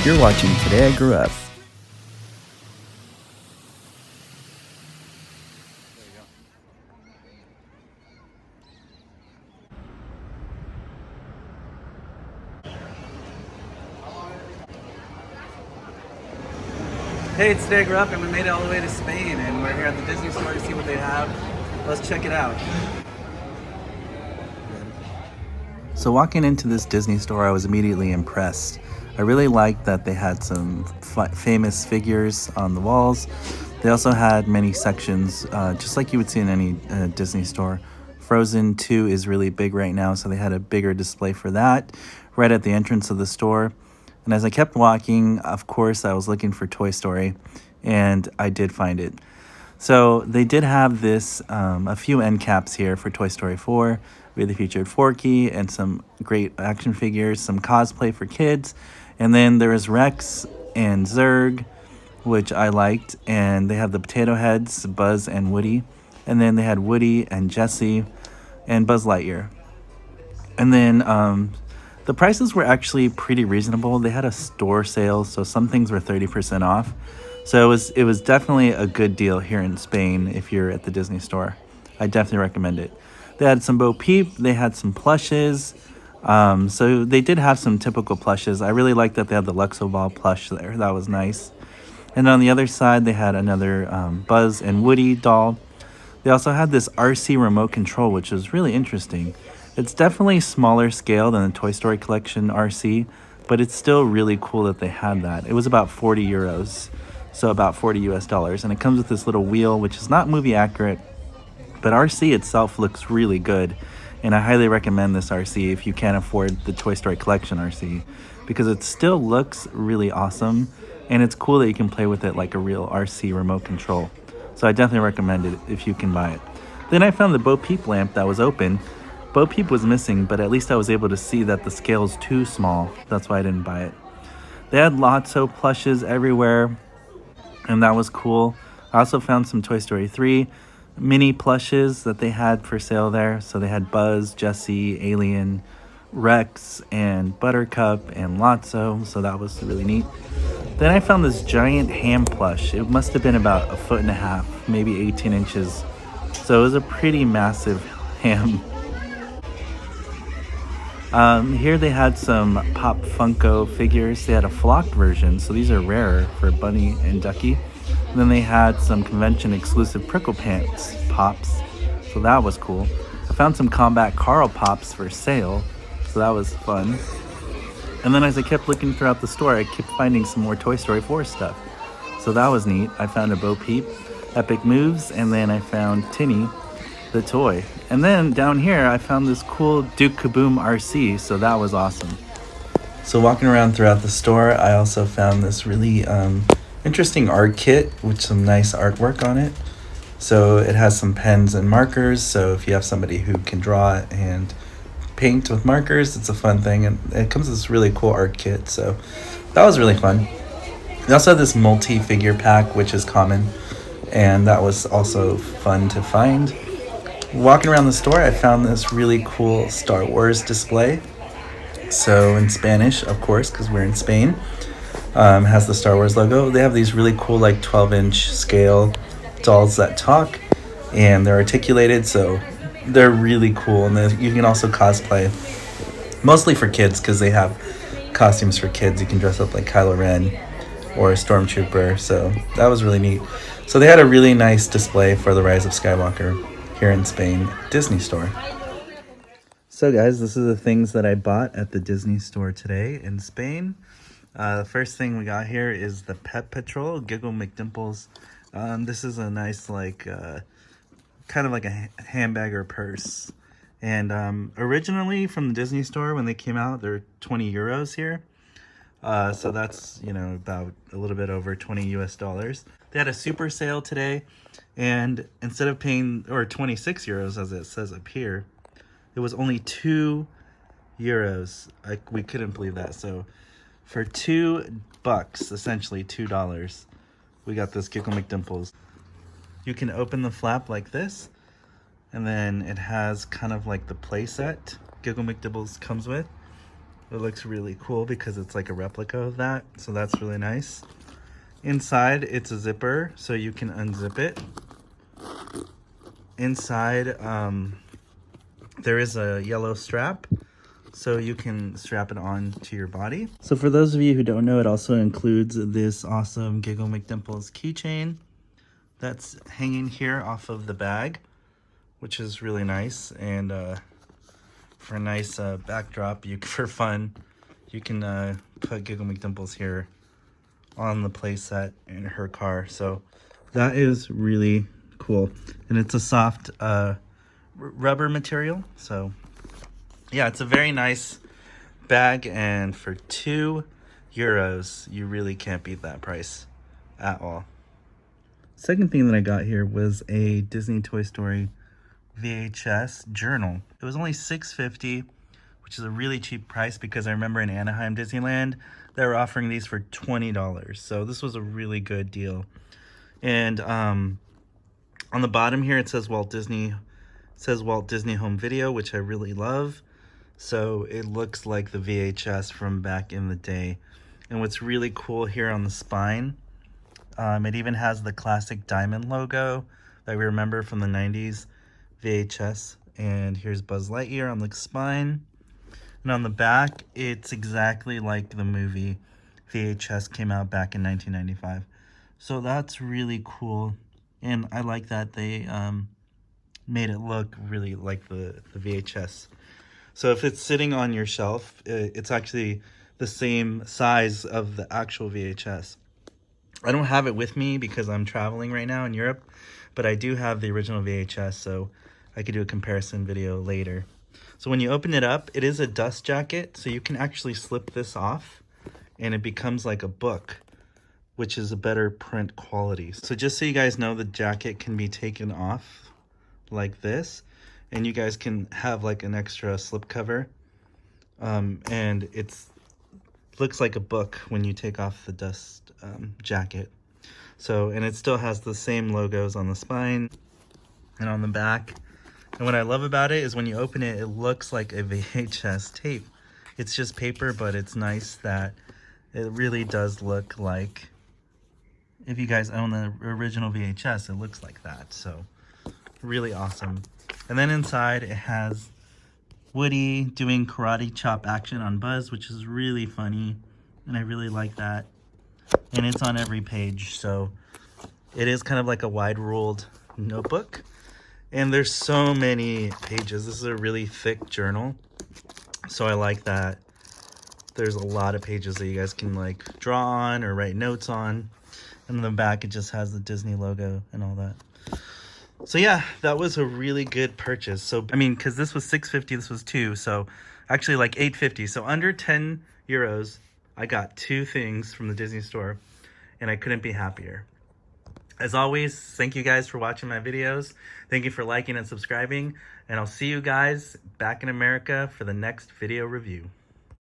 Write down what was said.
You're watching Today I Grew Up. Hey, it's Today I Grew Up, and we made it all the way to Spain, and we're here at the Disney store to see what they have. Let's check it out. So walking into this Disney store, I was immediately impressed. I really liked that they had some famous figures on the walls. They also had many sections, just like you would see in any Disney store. Frozen 2 is really big right now, so they had a bigger display for that right at the entrance of the store. And as I kept walking, of course, I was looking for Toy Story, and I did find it. So they did have this, a few end caps here for Toy Story 4. Really featured Forky and some great action figures, some cosplay for kids. And then there was Rex and Zurg, which I liked. And they have the Potato Heads, Buzz and Woody. And then they had Woody and Jessie and Buzz Lightyear. And then the prices were actually pretty reasonable. They had a store sale, so some things were 30% off. So it was definitely a good deal here in Spain if you're at the Disney store. I definitely recommend it. They had some Bo Peep. They had some plushes. So they did have some typical plushes. I really liked that they had the Luxo Ball plush there. That was nice. And on the other side, they had another Buzz and Woody doll. They also had this RC remote control, which was really interesting. It's definitely smaller scale than the Toy Story Collection RC, but it's still really cool that they had that. It was about 40 euros, so about 40 US dollars. And it comes with this little wheel, which is not movie accurate, but RC itself looks really good. And I highly recommend this RC if you can't afford the Toy Story Collection RC, because it still looks really awesome. And it's cool that you can play with it like a real RC remote control. So I definitely recommend it if you can buy it. Then I found the Bo Peep lamp that was open. Bo Peep was missing, but at least I was able to see that the scale's too small. That's why I didn't buy it. They had lots of plushes everywhere, and that was cool. I also found some Toy Story 3 mini plushes that they had for sale there. So they had Buzz, Jessie, Alien, Rex, and Buttercup, and Lotso. So that was really neat. Then I found this giant ham plush. It must have been about 1.5 feet, maybe 18 inches. So it was a pretty massive ham. Here they had some Pop Funko figures. They had a flocked version, so these are rarer for Bunny and Ducky. And then they had some convention exclusive Prickle Pants Pops, so that was cool. I found some Combat Carl Pops for sale, so that was fun. And then as I kept looking throughout the store, I kept finding some more Toy Story 4 stuff. So that was neat. I found a Bo Peep, Epic Moves, and then I found Tinny, the toy. And then down here, I found this cool Duke Kaboom RC, so that was awesome. So walking around throughout the store, I also found this really interesting art kit with some nice artwork on it. So it has some pens and markers, so if you have somebody who can draw and paint with markers, it's a fun thing. And it comes with this really cool art kit, so that was really fun. They also have this multi-figure pack, which is common, and that was also fun to find. Walking around the store, I found this really cool Star Wars display. So in Spanish, of course, because we're in Spain, has the Star Wars logo. They have these really cool, like 12-inch scale dolls that talk, and they're articulated, so they're really cool. And you can also cosplay, mostly for kids, because they have costumes for kids. You can dress up like Kylo Ren or a Stormtrooper, so that was really neat. So they had a really nice display for The Rise of Skywalker here in Spain, Disney store. So guys, this is the things that I bought at the Disney store today in Spain. The first thing we got here is the Pet Patrol Giggle McDimples. This is a nice, like, kind of like a handbag or purse. And originally from the Disney store, when they came out, they're 20 euros here. So that's, you know, about a little bit over 20 US dollars. They had a super sale today, and instead of paying, or 26 euros as it says up here, it was only 2 euros. We couldn't believe that. So for $2, essentially $2, we got this Giggle McDimples. You can open the flap like this, and then it has kind of like the play set Giggle McDimples comes with. It looks really cool because it's like a replica of that, so that's really nice. Inside, it's a zipper, so you can unzip it. Inside, there is a yellow strap, so you can strap it on to your body. So for those of you who don't know, it also includes this awesome Giggle McDimples keychain that's hanging here off of the bag, which is really nice. And for a nice backdrop, for fun, you can put Giggle McDimples here on the playset in her car. So that is really cool. And it's a soft rubber material. So yeah, it's a very nice bag, and for €2, you really can't beat that price at all. Second thing that I got here was a Disney Toy Story VHS Journal. It was only $6.50, which is a really cheap price because I remember in Anaheim Disneyland, they were offering these for $20. So this was a really good deal. And on the bottom here, it says Walt Disney Home Video, which I really love. So it looks like the VHS from back in the day. And what's really cool here on the spine, it even has the classic diamond logo that we remember from the 90s VHS. And here's Buzz Lightyear on the spine. And on the back, it's exactly like the movie VHS came out back in 1995. So that's really cool. And I like that they made it look really like the VHS. So if it's sitting on your shelf, it's actually the same size of the actual VHS. I don't have it with me because I'm traveling right now in Europe, but I do have the original VHS, so I could do a comparison video later. So when you open it up, it is a dust jacket, so you can actually slip this off and it becomes like a book, which is a better print quality. So just so you guys know, the jacket can be taken off like this, and you guys can have like an extra slip cover, and it's looks like a book when you take off the dust jacket. So, and it still has the same logos on the spine and on the back. And what I love about it is when you open it, it looks like a VHS tape. It's just paper, but it's nice that it really does look like, if you guys own the original VHS, it looks like that. So really awesome. And then inside it has Woody doing karate chop action on Buzz, which is really funny, and I really like that. And it's on every page, so it is kind of like a wide-ruled notebook. And there's so many pages. This is a really thick journal, so I like that there's a lot of pages that you guys can like draw on or write notes on. And in the back, it just has the Disney logo and all that. So yeah, that was a really good purchase. So, I mean, because this was $6.50, this was $2, so actually like $8.50. So under €10, I got 2 things from the Disney store, and I couldn't be happier. As always, thank you guys for watching my videos. Thank you for liking and subscribing, and I'll see you guys back in America for the next video review.